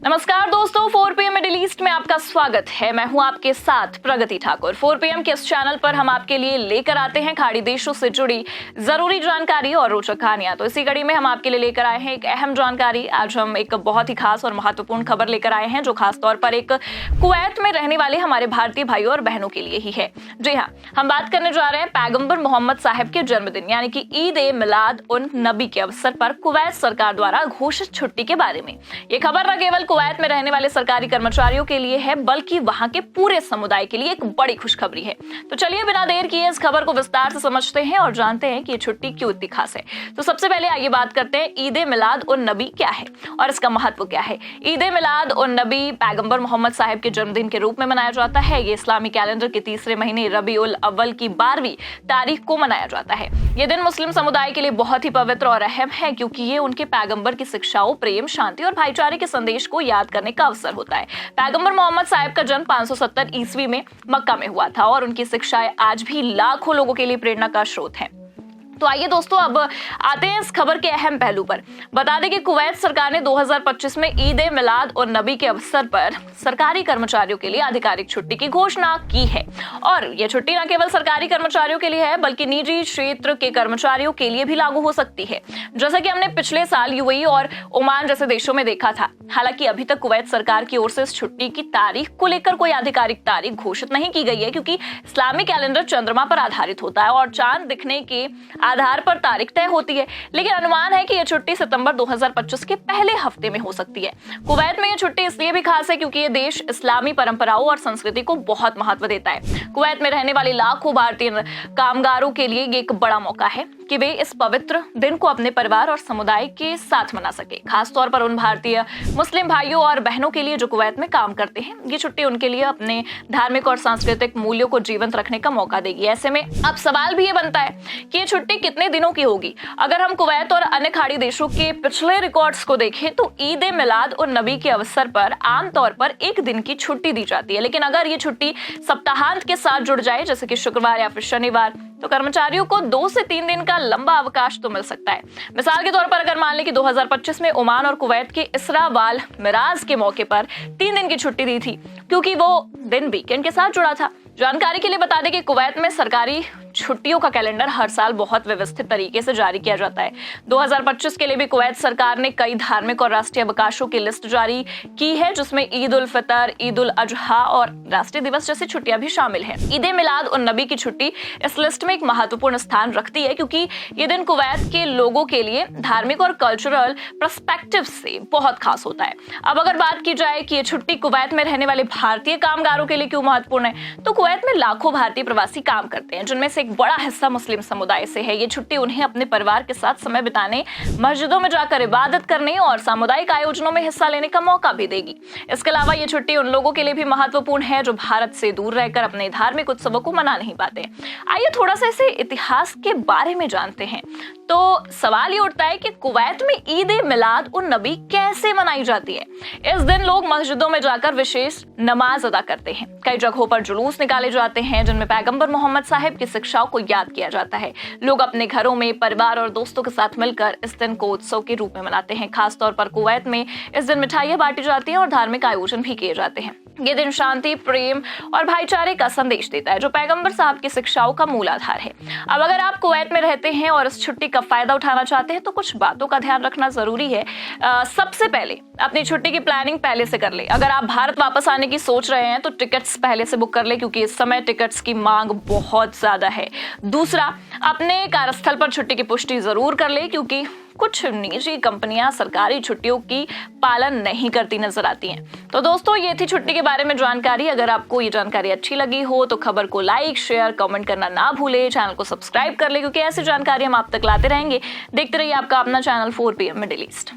नमस्कार दोस्तों, 4 PM middle east में आपका स्वागत है। मैं हूं आपके साथ प्रगति ठाकुर। 4 PM के इस चैनल पर हम आपके लिए लेकर आते हैं खाड़ी देशों से जुड़ी जरूरी जानकारी और रोचक कहानियां। तो इसी कड़ी में हम आपके लिए लेकर आए हैं एक अहम जानकारी। आज हम एक बहुत ही खास और महत्वपूर्ण खबर लेकर आए हैं जो खास तौर पर एक कुवैत में रहने वाले हमारे भारतीय भाइयों और बहनों के लिए ही है। जी हाँ, हम बात करने जा रहे हैं पैगंबर मोहम्मद साहब के जन्मदिन यानी कि ईद ए मिलाद उन नबी के अवसर पर कुवैत सरकार द्वारा घोषित छुट्टी के बारे में। ये खबर न केवल कुवैत में रहने वाले सरकारी कर्मचारियों के लिए है बल्कि वहां के पूरे समुदाय के लिए एक बड़ी खुशखबरी है। तो चलिए बिना देर किए इस खबर को विस्तार से समझते हैं और जानते हैं कि ये छुट्टी क्यों इतनी खास है। तो सबसे पहले आइए बात करते हैं ईद ए मिलाद उन नबी क्या है और इसका महत्व क्या है। ईद ए मिलाद उन नबी पैगंबर मोहम्मद साहब के जन्मदिन के रूप में मनाया जाता है। ये इस्लामी कैलेंडर के तीसरे महीने रबीउल अव्वल की 12वीं तारीख को मनाया जाता है। ये दिन मुस्लिम समुदाय के लिए बहुत ही पवित्र और अहम है क्योंकि ये उनके पैगंबर की शिक्षाओं, प्रेम, शांति और भाईचारे के संदेश को याद करने का अवसर होता है। पैगंबर मोहम्मद साहब का जन्म 570 ईस्वी में मक्का में हुआ था और उनकी शिक्षाएं आज भी लाखों लोगों के लिए प्रेरणा का स्रोत हैं। तो आइए दोस्तों, अब आते हैं इस खबर के अहम पहलू पर। बता दें कि कुवैत सरकार ने 2025 में ईद ए मिलाद और नबी के अवसर पर सरकारी कर्मचारियों के लिए आधिकारिक छुट्टी की घोषणा की है। और यह छुट्टी न केवल सरकारी कर्मचारियों के लिए है बल्कि निजी क्षेत्र के कर्मचारियों के लिए भी लागू हो सकती है, जैसा कि हमने पिछले साल यूएई और ओमान जैसे देशों में देखा था। हालांकि अभी तक कुवैत सरकार की ओर से इस छुट्टी की तारीख को लेकर कोई आधिकारिक तारीख घोषित नहीं की गई है क्योंकि इस्लामी कैलेंडर चंद्रमा पर आधारित होता है और चांद दिखने के आधार पर तारीख तय होती है। लेकिन अनुमान है कि यह छुट्टी सितंबर 2025 के पहले हफ्ते में हो सकती है। कुवैत में यह छुट्टी इसलिए भी खास है क्योंकि यह देश इस्लामी परंपराओं और संस्कृति को बहुत महत्व देता है। कुवैत में रहने वाले लाखों भारतीय कामगारों के लिए ये एक बड़ा मौका है कि वे इस पवित्र दिन को अपने परिवार और समुदाय के साथ मना सके। खास तौर पर उन भारतीय मुस्लिम भाइयों और बहनों के लिए जो कुवैत में काम करते हैं। ये छुट्टी उनके लिए अपने धार्मिक और सांस्कृतिक मूल्यों को जीवंत रखने का मौका देगी। ऐसे में अब सवाल भी ये बनता है कि ये छुट्टी कितने दिनों की होगी। अगर हम कुवैत और अन्य खाड़ी देशों के पिछले रिकॉर्ड्स को देखें तो ईद ए मिलाद उन नबी के अवसर पर आमतौर पर 1 दिन की छुट्टी दी जाती है। लेकिन अगर ये छुट्टी सप्ताहांत के साथ जुड़ जाए जैसे कि शुक्रवार या फिर शनिवार तो कर्मचारियों को 2 से 3 दिन का लंबा अवकाश तो मिल सकता है। मिसाल के तौर पर अगर मान लें कि 2025 में ओमान और कुवैत के इसरा वाल मिराज के मौके पर 3 दिन की छुट्टी दी थी क्योंकि वो दिन वीकेंड के साथ जुड़ा था। जानकारी के लिए बता दें कि कुवैत में सरकारी छुट्टियों का कैलेंडर हर साल बहुत व्यवस्थित तरीके से जारी किया जाता है। 2025 के लिए भी कुवैत सरकार ने कई धार्मिक और राष्ट्रीय अवकाशों की लिस्ट जारी की है जिसमें ईद उल फितर, ईद उल अजहा और राष्ट्रीय दिवस जैसी छुट्टियां भी शामिल हैं। ईद ए मिलाद उन नबी की छुट्टी इस लिस्ट में एक महत्वपूर्ण स्थान रखती है क्योंकि ये दिन कुवैत के लोगों के लिए धार्मिक और कल्चरल पर्सपेक्टिव से बहुत खास होता है। अब अगर बात की जाए कि ये छुट्टी कुवैत में रहने वाले भारतीय कामगारों के लिए क्यों महत्वपूर्ण है, तो कुवैत में लाखों भारतीय प्रवासी काम करते हैं जिनमें से एक बड़ा हिस्सा मुस्लिम समुदाय से है। ये छुट्टी उन्हें अपने परिवार के साथ समय बिताने, मस्जिदों में जाकर इबादत करने और सामुदायिक आयोजनों में हिस्सा लेने का मौका भी देगी। इसके अलावा ये छुट्टी उन लोगों के लिए भी महत्वपूर्ण है जो भारत से दूर रहकर अपने धार्मिक उत्सवों को मना नहीं पाते। आइए थोड़ा सा इसे इतिहास के बारे में जानते हैं। तो सवाल ये उठता है कि कुवैत में ईद ए मिलाद उन नबी कैसे मनाई जाती है। इस दिन लोग मस्जिदों में जाकर विशेष नमाज अदा करते हैं। कई जगहों पर जुलूस निकाले जाते हैं जिनमें पैगंबर मोहम्मद साहब की शिक्षाओं को याद किया जाता है। लोग अपने घरों में परिवार और दोस्तों के साथ मिलकर इस दिन को उत्सव के रूप में मनाते हैं। खास तौर पर कुवैत में इस दिन मिठाइयां बांटी जाती हैं और धार्मिक आयोजन भी किए जाते हैं। ये दिन शांति, प्रेम और भाईचारे का संदेश देता है जो पैगंबर साहब की शिक्षाओं का मूल आधार है। अब अगर आप कुवैत में रहते हैं और इस छुट्टी का फायदा उठाना चाहते हैं तो कुछ बातों का ध्यान रखना जरूरी है। सबसे पहले अपनी छुट्टी की प्लानिंग पहले से कर ले। अगर आप भारत वापस आने की सोच रहे हैं तो टिकट्स पहले से बुक कर ले क्योंकि इस समय टिकट्स की मांग बहुत ज्यादा है। दूसरा, अपने कार्यस्थल पर छुट्टी की पुष्टि जरूर कर ले क्योंकि कुछ निजी कंपनियां सरकारी छुट्टियों की पालन नहीं करती नजर आती हैं। तो दोस्तों, ये थी छुट्टी के बारे में जानकारी। अगर आपको ये जानकारी अच्छी लगी हो तो खबर को लाइक, शेयर, कमेंट करना ना भूले। चैनल को सब्सक्राइब कर ले क्योंकि ऐसी जानकारी हम आप तक लाते रहेंगे। देखते रहिए आपका अपना चैनल 4 PM मिडिल ईस्ट।